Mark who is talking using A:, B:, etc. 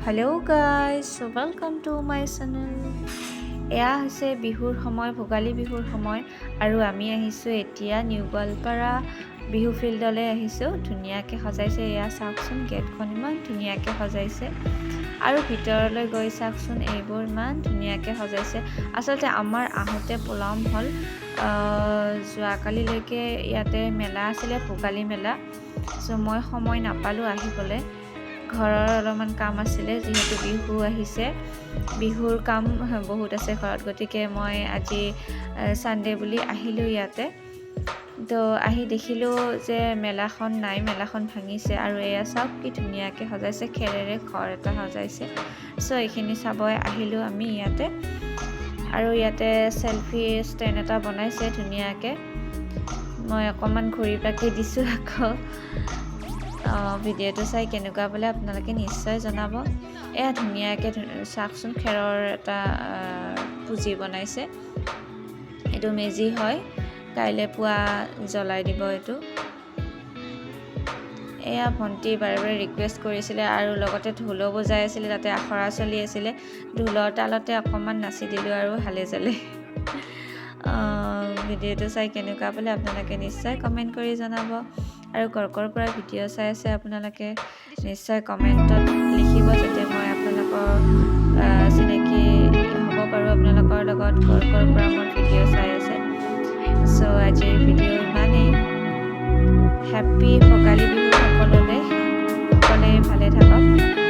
A: Hello' guys, welcome to my channel. এয়া হৈছে বিহুৰ সময়, ভোগালী বিহুৰ সময়, আৰু আমি আহিছোঁ এতিয়া নিউ গোৱালপাৰা বিহু ফিল্ডলৈ আহিছোঁ। ধুনীয়াকৈ সজাইছে, এয়া চাওকচোন, গেটখন ইমান ধুনীয়াকৈ সজাইছে, আৰু ভিতৰলৈ গৈ চাওকচোন, এইবোৰ ইমান ধুনীয়াকৈ সজাইছে। আচলতে আমাৰ আহোঁতে পলম হ'ল, যোৱাকালিলৈকে ইয়াতে মেলা আছিলে, ভোগালী মেলা, চ' মই সময় নাপালোঁ আহিবলৈ। ঘৰৰ অলপমান কাম আছিলে, যিহেতু বিহু আহিছে, বিহুৰ কাম বহুত আছে ঘৰত, গতিকে মই আজি ছানডে' বুলি আহিলোঁ ইয়াতে। তো আহি দেখিলোঁ যে মেলাখন নাই, মেলাখন ভাঙিছে, আৰু এয়া চাওক কি ধুনীয়াকৈ সজাইছে, খেৰেৰে ঘৰ এটা সজাইছে। চ' এইখিনি চাবই আহিলোঁ আমি ইয়াতে, আৰু ইয়াতে চেলফি ষ্টেণ্ড এটা বনাইছে ধুনীয়াকৈ। মই অকণমান ঘূৰি পাকি দিছোঁ আকৌ। ভিডিঅ'টো চাই কেনেকুৱা বোলে আপোনালোকে নিশ্চয় জনাব। এয়া ধুনীয়াকৈ চাওকচোন, খেৰৰ এটা পুঁজি বনাইছে, এইটো মেজি হয়, কাইলৈ পুৱা জ্বলাই দিব এইটো। এয়া ভণ্টি বাৰে বাৰে ৰিকুৱেষ্ট কৰিছিলে, আৰু লগতে ঢোলো বজাই আছিলে, তাতে আখৰা চলি আছিলে, ঢোলৰ তালতে অকণমান নাচি দিলোঁ আৰু হালে জালে। ভিডিঅ'টো চাই কেনেকুৱা বোলে আপোনালোকে নিশ্চয় কমেণ্ট কৰি জনাব, আৰু ক'ৰ পৰা ভিডিঅ' চাই আছে আপোনালোকে নিশ্চয় কমেণ্টত লিখিব, যাতে মই আপোনালোকৰ চিনাকি হ'ব পাৰোঁ আপোনালোকৰ লগত, ক'ৰ পৰা মোৰ ভিডিঅ' চাই আছে। চ' আজিৰ ভিডিঅ' ইমানেই। হেপ্পী ভোগালী বিহু সকলোলৈ, সকলোৱে ভালে থাকক।